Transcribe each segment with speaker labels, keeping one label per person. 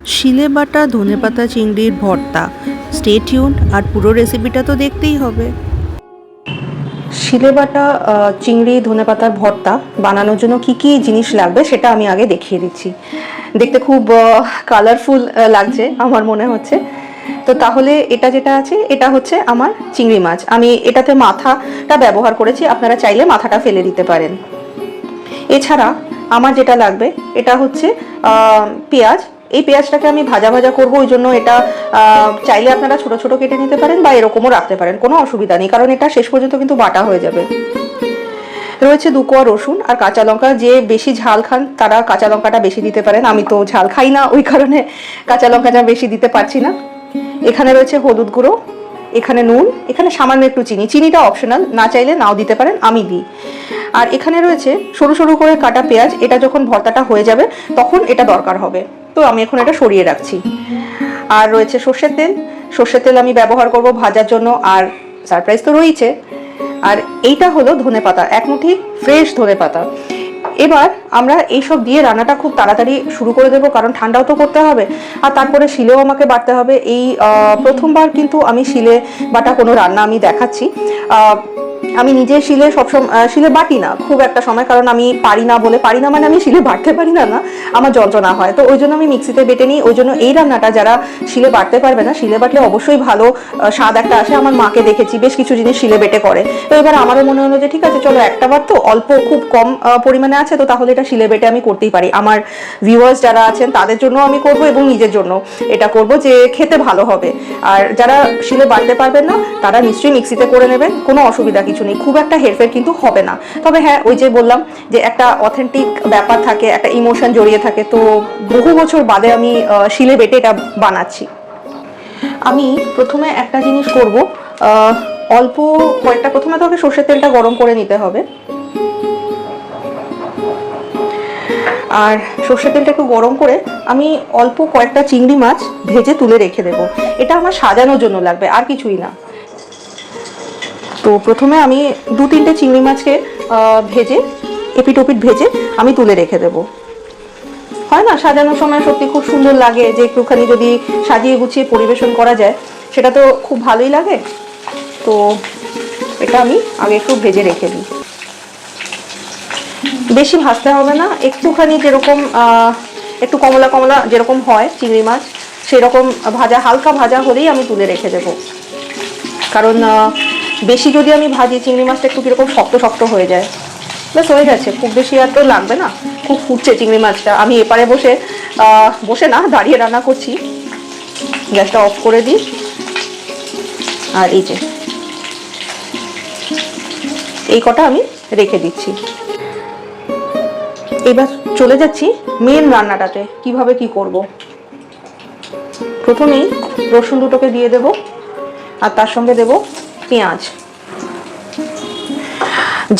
Speaker 1: শিলে বাটা ধনেপাতা চিংড়ির ভর্তা। স্টে টিউনড, আর পুরো রেসিপিটা তো দেখতেই হবে।
Speaker 2: শিলে বাটা চিংড়ি ধনেপাতার ভর্তা বানানোর জন্য কি কি জিনিস লাগবে সেটা আমি আগে দেখিয়ে দিচ্ছি। দেখতে খুব কালারফুল লাগছে আমার মনে হচ্ছে। তো তাহলে এটা যেটা আছে এটা হচ্ছে আমার চিংড়ি মাছ। আমি এটাতে মাথাটা ব্যবহার করেছি, আপনারা চাইলে মাথাটা ফেলে দিতে পারেন। এছাড়া আমার যেটা লাগবে এটা হচ্ছে পেঁয়াজ। এই পেঁয়াজটাকে আমি ভাজা ভাজা করবো, ওই জন্য এটা চাইলে আপনারা ছোট ছোট কেটে নিতে পারেন বা এরকমও রাখতে পারেন, কোনো অসুবিধা নেই, কারণ এটা শেষ পর্যন্ত কিন্তু বাটা হয়ে যাবে। রয়েছে 2 কোয়া রসুন আর কাঁচা লঙ্কা। যে বেশি ঝাল খান তারা কাঁচা লঙ্কাটা বেশি দিতে পারেন, আমি তো ঝাল খাই না, ওই কারণে কাঁচা লঙ্কাটা বেশি দিতে পারছি না। এখানে রয়েছে হলুদ গুঁড়ো, এখানে নুন, এখানে সামান্য একটু চিনি। চিনিটা অপশনাল, না চাইলে নাও দিতে পারেন, আমি দিই। আর এখানে রয়েছে সরু সরু করে কাটা পেঁয়াজ। এটা যখন ভর্তাটা হয়ে যাবে তখন এটা দরকার হবে, তো আমি এখন এটা সরিয়ে রাখছি। আর রয়েছে সর্ষের তেল। সর্ষের তেল আমি ব্যবহার করব ভাজার জন্য, আর সারপ্রাইজ তো রয়েছে। আর এইটা হলো ধনেপাতা, 1 মুঠি ফ্রেশ ধনেপাতা। এবার আমরা এইসব দিয়ে রান্নাটা খুব তাড়াতাড়ি শুরু করে দেবো, কারণ ঠান্ডাও তো করতে হবে, আর তারপরে শিলেও আমাকে বাটতে হবে। এই প্রথমবার কিন্তু আমি শিলে বাটা কোনো রান্না আমি দেখাচ্ছি। আমি নিজে শিলে সবসময় শিলে বাটি না খুব একটা সময়, কারণ আমি পারি না বলে, পারি না মানে আমি শিলে বাটতে পারি না, আমার যন্ত্রণা হয়, তো ওই জন্য আমি মিক্সিতে বেটে নিই। ওই জন্য এই রান্নাটা যারা শিলে বাটতে পারবে না, শিলে বাটলে অবশ্যই ভালো স্বাদ একটা আসে। আমার মাকে দেখেছি বেশ কিছু জিনিস শিলে বেটে করে, তো এবার আমারও মনে হলো যে ঠিক আছে চলো, একটা বার তো অল্প খুব কম পরিমাণে আছে, তো তাহলে এটা শিলে বেটে আমি করতেই পারি। আমার ভিউয়ার্স যারা আছেন তাদের জন্য আমি করব এবং নিজের জন্য এটা করব, যে খেতে ভালো হবে। আর যারা শিলে বাটতে পারবেন না তারা নিশ্চয়ই মিক্সিতে করে নেবেন, কোনো অসুবিধা কিছু নেই, খুব একটা হেরফের কিন্তু হবে না। তবে হ্যাঁ, ওই যে বললাম যে একটা অথেন্টিক ব্যাপার থাকে, একটা ইমোশন জড়িয়ে থাকে, তো বহু বছর বাদে আমি শিলে বেটে এটা বানাচ্ছি। আমি প্রথমে একটা জিনিস করব, অল্প কয়েকটা, প্রথমে তো সর্ষের তেলটা গরম করে নিতে হবে। আর সর্ষের তেলটা একটু গরম করে আমি অল্প কয়েকটা চিংড়ি মাছ ভেজে তুলে রেখে দেবো। এটা আমার সাজানোর জন্য লাগবে, আর কিছুই না। তো প্রথমে আমি 2-3টে চিংড়ি মাছকে ভেজে, এপিট ওপিট ভেজে আমি তুলে রেখে দেবো। হয় না, সাজানোর সময় সত্যি খুব সুন্দর লাগে, যে একটুখানি যদি সাজিয়ে গুছিয়ে পরিবেশন করা যায় সেটা তো খুব ভালোই লাগে। তো এটা আমি আগে একটু ভেজে রেখে দিই। বেশি ভাজতে হবে না, একটুখানি যেরকম একটু কমলা কমলা যেরকম হয় চিংড়ি মাছ, সেরকম ভাজা, হালকা ভাজা হলেই আমি তুলে রেখে দেবো। কারণ বেশি যদি আমি ভাজি চিংড়ি মাছটা একটু কীরকম শক্ত শক্ত হয়ে যায়। ব্যাস হয়ে গেছে, খুব বেশি আর তো লাগবে না। খুব ফুটছে চিংড়ি মাছটা, আমি এপারে বসে বসে না দাঁড়িয়ে রান্না করছি। গ্যাসটা অফ করে দিই। আর এই যে এই কটা আমি রেখে দিচ্ছি। এবার চলে যাচ্ছি মেন রান্নাটাতে, কিভাবে কি করব। প্রথমেই রসুন দুটোকে দিয়ে দেব, আর তার সঙ্গে দেব পেঁয়াজ।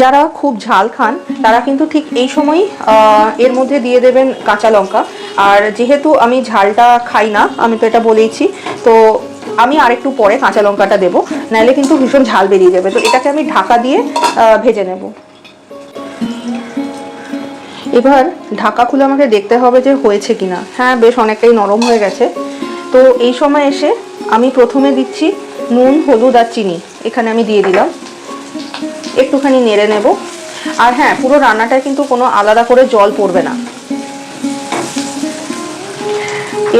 Speaker 2: যারা খুব ঝাল খান তারা কিন্তু ঠিক এই সময় এর মধ্যে দিয়ে দেবেন কাঁচা লঙ্কা। আর যেহেতু আমি ঝালটা খাই না, আমি তো এটা বলেইছি, তো আমি আরেকটু পরে কাঁচা লঙ্কাটা দেবো, নাহলে কিন্তু ভীষণ ঝাল বেরিয়ে যাবে। তো এটাকে আমি ঢাকা দিয়ে ভেজে নেব। এবার ঢাকা খুলে আমাকে দেখতে হবে যে হয়েছে কিনা। হ্যাঁ, বেশ অনেকটাই নরম হয়ে গেছে। তো এই সময় এসে আমি প্রথমে দিচ্ছি নুন, হলুদ আর চিনি, এখানে আমি দিয়ে দিলাম। একটুখানি নেড়ে নেব। আর হ্যাঁ, পুরো রান্নাটায় কিন্তু কোনো আলাদা করে জল পড়বে না।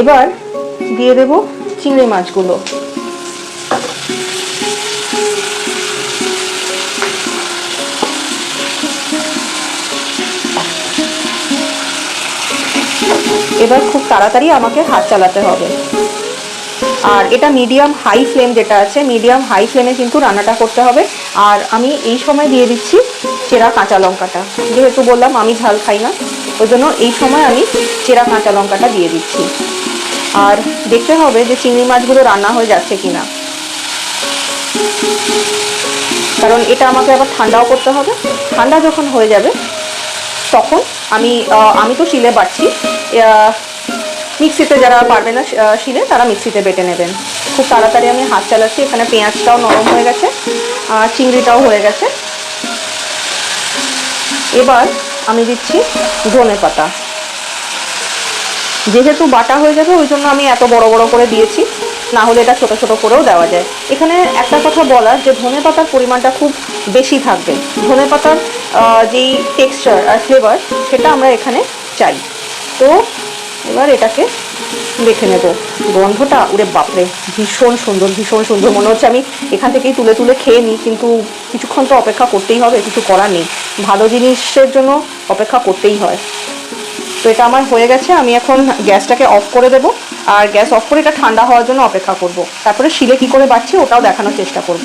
Speaker 2: এবার দিয়ে দেব চিংড়ি মাছগুলো। এবার খুব তাড়াতাড়ি আমাকে হাত চালাতে হবে। আর এটা মিডিয়াম হাই ফ্লেম যেটা আছে, মিডিয়াম হাই ফ্লেমে কিন্তু রান্নাটা করতে হবে। আর আমি এই সময় দিয়ে দিচ্ছি চেরা কাঁচা লঙ্কাটা, যেহেতু বললাম আমি ঝাল খাই না, ওই জন্য এই সময় আমি চেরা কাঁচা লঙ্কাটা দিয়ে দিচ্ছি। আর দেখতে হবে যে চিংড়ি মাছগুলো রান্না হয়ে যাচ্ছে কিনা, কারণ এটা আমাকে আবার ঠান্ডাও করতে হবে। ঠান্ডা যখন হয়ে যাবে তখন আমি তো শিলে বাটছি, মিক্সিতে যারা পারবে না শিলে তারা মিক্সিতে বেটে নেবেন। খুব তাড়াতাড়ি আমি হাত চালাচ্ছি। এখানে পেঁয়াজটাও নরম হয়ে গেছে, আর চিংড়িটাও হয়ে গেছে। এবার আমি দিচ্ছি ধনেপাতা। যেহেতু বাটা হয়ে যাবে ওই জন্য আমি এত বড় বড় করে দিয়েছি, না হলে এটা ছোট ছোট করেও দেওয়া যায়। এখানে একটা কথা বলার, যে ধনেপাতার পরিমাণটা খুব বেশি থাকবে। ধনেপাতার যেই টেক্সচার আর ফ্লেভার সেটা আমরা এখানে চাই। তো এবার এটাকে দেখে নেব। গন্ধটা ওরে বাপরে ভীষণ সুন্দর, ভীষণ সুন্দর। মনে হচ্ছে আমি এখান থেকেই তুলে তুলে খেয়ে নিই, কিন্তু কিছুক্ষণ তো অপেক্ষা করতেই হবে, কিছু করার নেই। ভালো জিনিসের জন্য অপেক্ষা করতেই হয়। তো এটা আমার হয়ে গেছে। আমি এখন গ্যাসটাকে অফ করে দেবো, আর গ্যাস অফ করে এটা ঠান্ডা হওয়ার জন্য অপেক্ষা করব। তারপরে শিলে কী করে বাড়ছে ওটাও দেখানোর চেষ্টা করব।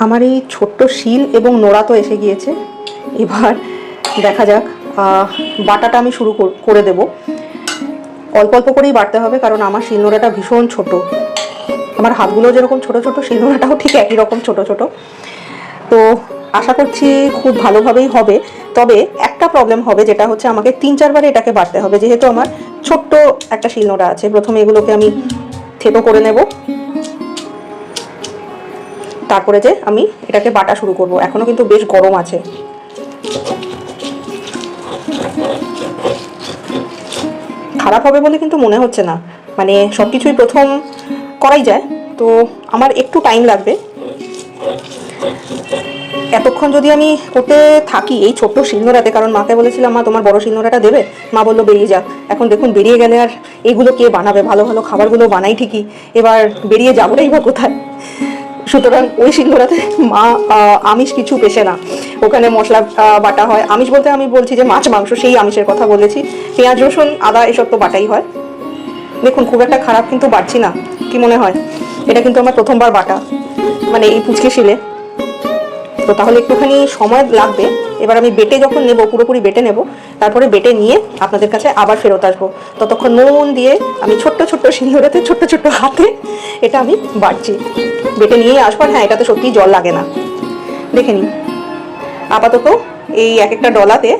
Speaker 2: আমার এই ছোট্ট শিল এবং নোড়া তো এসে গিয়েছে। এবার দেখা যাক, বাটাটা আমি শুরু করে দেব। অল্প অল্প করেই বাটতে হবে, কারণ আমার শিলনোড়াটা ভীষণ ছোট। আমার হাতগুলো যেরকম ছোট ছোট, শিলনোড়াটাও ঠিক একই রকম ছোট ছোট। তো আশা করছি খুব ভালোভাবেই হবে। তবে একটা প্রবলেম হবে, যেটা হচ্ছে আমাকে 3-4 বারে এটাকে বাটতে হবে, যেহেতু আমার ছোট্ট একটা শিলনোড়া আছে। প্রথমে এগুলোকে আমি থেতো করে নেব, তারপরে যে আমি এটাকে বাটা শুরু করব। এখনো কিন্তু বেশ গরম আছে। খারাপ হবে বলে কিন্তু মনে হচ্ছে না, মানে সব কিছুই প্রথম করাই যায়, তো আমার একটু টাইম লাগবে। এতক্ষণ যদি আমি করতে থাকি এই ছোট্ট শিলনোড়াতে, কারণ মাকে বলেছিলাম মা তোমার বড় শিলনোড়াটা দেবে, মা বললো বেরিয়ে যা। এখন দেখুন বেরিয়ে গেলে আর এগুলো কে বানাবে? ভালো ভালো খাবারগুলো বানাই ঠিকই, এবার বেরিয়ে যাবোটাই বা কোথায়? সুতরাং ওই শিলনোড়াতে মা আমিষ কিছু পেশে না, ওখানে মশলা বাটা হয়। আমিষ বলতে আমি বলছি যে মাছ মাংস, সেই আমিষের কথা বলেছি। পেঁয়াজ রসুন আদা এসব তো বাটাই হয়। দেখুন খুব একটা খারাপ কিন্তু বাটছি না, কি মনে হয়? এটা কিন্তু আমার প্রথমবার বাটা, মানে এই পুচকে শিলে, তো তাহলে একটুখানি সময় লাগবে। এবার আমি বেটে যখন নেব, পুরোপুরি বেটে নেব, তারপরে বেটে নিয়ে আপনাদের কাছে আবার ফেরত আসবো। ততক্ষণ নুন দিয়ে আমি ছোট্ট ছোট্ট শিলনোড়াতে ছোট্ট ছোট্ট হাতে এটা আমি বাটছি। বেটে নিয়ে আসবার, হ্যাঁ এটাতে সত্যিই জল লাগে না। দেখে নিন। আপাতত এই এক একটা ডলাতে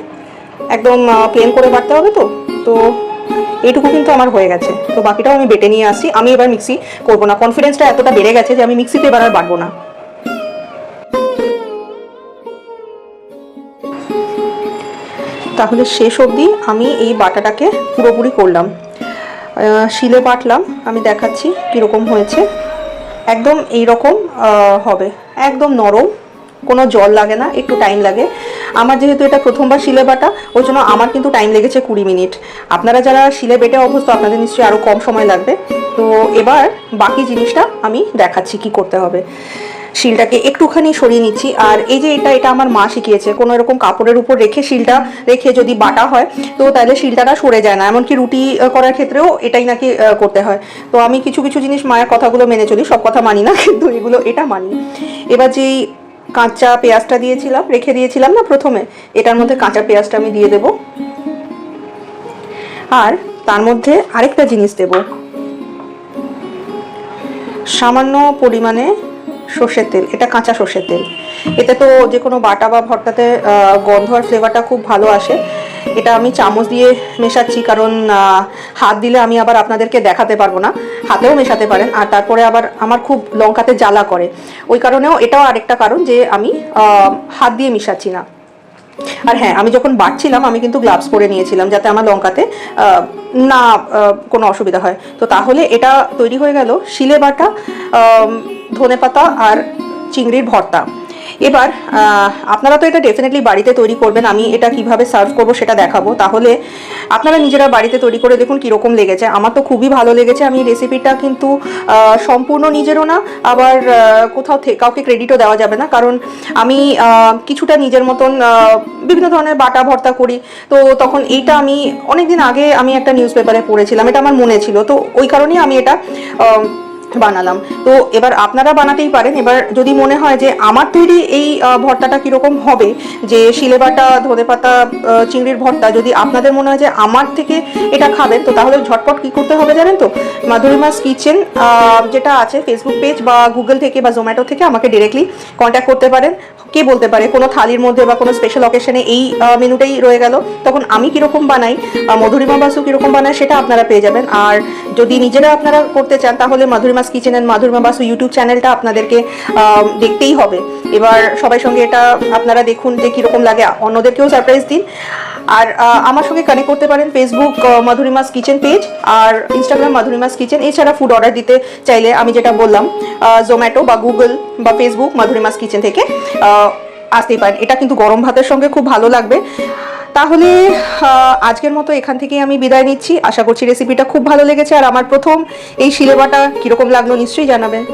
Speaker 2: একদম প্লেন করে বাটতে হবে। তো এইটুকু কিন্তু আমার হয়ে গেছে। তো বাকিটাও আমি বেটে নিয়ে আসি। আমি এবার মিক্সি করবো না, কনফিডেন্সটা এতটা বেড়ে গেছে যে আমি মিক্সিতে এবার আর বাটবো না। তাহলে শেষ অবধি আমি এই বাটাটাকে পুরোপুরি করলাম, শিলে বাটলাম। আমি দেখাচ্ছি কীরকম হয়েছে। একদম এই রকম হবে, একদম নরম, কোনো জল লাগে না, একটু টাইম লাগে। আমার যেহেতু এটা প্রথমবার শিলে বাটা, ওই জন্য আমার কিন্তু টাইম লেগেছে 20 মিনিট। আপনারা যারা শিলে বেটে অভ্যস্ত, আপনাদের নিশ্চয়ই আরও কম সময় লাগবে। তো এবার বাকি জিনিসটা আমি দেখাচ্ছি কি করতে হবে। শিলটাকে একটুখানি সরিয়ে নিচ্ছি, আর এই যে এটা আমার মা শিখিয়েছে, কোনো এরকম কাপড়ের উপর রেখে শিলটা রেখে যদি বাটা হয় তো তাহলে শিলটাটা সরে যায় না। এমনকি রুটি করার ক্ষেত্রেও এটাই নাকি করতে হয়। তো আমি কিছু কিছু জিনিস মায়ের কথাগুলো মেনে চলি, সব কথা মানি না, কিন্তু এটা মানি। এবার যেই কাঁচা পেঁয়াজটা রেখে দিয়েছিলাম না প্রথমে, এটার মধ্যে কাঁচা পেঁয়াজটা আমি দিয়ে দেব, আর তার মধ্যে আরেকটা জিনিস দেব, সামান্য পরিমাণে সর্ষের তেল। এটা কাঁচা সর্ষের তেল। এতে তো যে কোনো বাটা বা ভর্তাতে গন্ধ আর ফ্লেভারটা খুব ভালো আসে। এটা আমি চামচ দিয়ে মেশাচ্ছি, কারণ হাত দিলে আমি আবার আপনাদেরকে দেখাতে পারবো না। হাতেও মেশাতে পারেন। আর তারপরে আবার আমার খুব লঙ্কাতে জ্বালা করে, ওই কারণেও এটাও আরেকটা কারণ যে আমি হাত দিয়ে মেশাচ্ছি না। আর হ্যাঁ, আমি যখন বাটছিলাম আমি কিন্তু গ্লাভস পরে নিয়েছিলাম, যাতে আমার লঙ্কাতে না কোনো অসুবিধা হয়। তো তাহলে এটা তৈরি হয়ে গেল শিলে বাটা ধনেপাতা আর চিংড়ির ভর্তা। এবার আপনারা তো এটা ডেফিনেটলি বাড়িতে তৈরি করবেন। আমি এটা কিভাবে সার্ভ করব সেটা দেখাবো। তাহলে আপনারা নিজেরা বাড়িতে তৈরি করে দেখুন কীরকম লেগেছে। আমার তো খুবই ভালো লেগেছে। আমি রেসিপিটা কিন্তু সম্পূর্ণ নিজেরও না, আবার কোথাও কাউকে ক্রেডিটও দেওয়া যাবে না, কারণ আমি কিছুটা নিজের মতন বিভিন্ন ধরনের বাটা ভর্তা করি। তো তখন এইটা আমি অনেকদিন আগে আমি একটা নিউজ পেপারে পড়েছিলাম, এটা আমার মনে ছিল, তো ওই কারণেই আমি এটা বানালাম। তো এবার আপনারা বানাতেই পারেন। এবার যদি মনে হয় যে আমার তৈরি এই ভর্তাটা কীরকম হবে, যে শিলে বাটা ধনেপাতা চিংড়ির ভর্তা, যদি আপনাদের মনে হয় যে আমার থেকে এটা খাবেন, তো তাহলে ঝটপট কী করতে হবে জানেন তো? মাধুরিমাস কিচেন যেটা আছে ফেসবুক পেজ বা গুগল থেকে বা জোম্যাটো থেকে আমাকে ডিরেক্টলি কন্ট্যাক্ট করতে পারেন। কে বলতে পারে কোনো থালির মধ্যে বা কোনো স্পেশাল অকেশনে এই মেনুটাই রয়ে গেল, তখন আমি কীরকম বানাই, মধুরিমা বাসু কীরকম বানায়, সেটা আপনারা পেয়ে যাবেন। আর যদি নিজেরা আপনারা করতে চান, তাহলে মাধুরিমাস kitchen and Madhurima Basu YouTube চ্যানেলটা আপনাদেরকে দেখতেই হবে। এবার সবাই সঙ্গে এটা আপনারা দেখুন যে কীরকম লাগে, অন্যদেরকেও সারপ্রাইজ দিন। আর আমার সঙ্গে কানেক্ট করতে পারেন ফেসবুক মাধুরিমাস কিচেন পেজ আর ইনস্টাগ্রাম মাধুরিমাস কিচেন। এছাড়া ফুড অর্ডার দিতে চাইলে আমি যেটা বললাম জোম্যাটো বা গুগল বা ফেসবুক মাধুরিমাস কিচেন থেকে আসতেই পারেন। এটা কিন্তু গরম ভাতের সঙ্গে খুব ভালো লাগবে। তাহলে আজকের মতো এখান থেকেই আমি বিদায় নিচ্ছি। আশা করছি রেসিপিটা খুব ভালো লেগেছে। আর আমার প্রথম এই শিলে বাটা কীরকম লাগলো নিশ্চয়ই জানাবেন।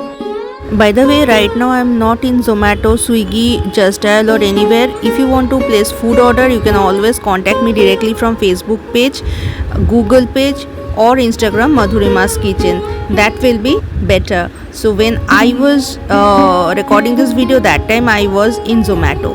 Speaker 1: By the way, right now I'm not in Zomato, Swiggy, Just Dial or anywhere. If you want to place food order, you can always contact me directly from Facebook page, Google page or Instagram Madhurima's Kitchen. That will be better. So when I was recording this video, that time I was in Zomato.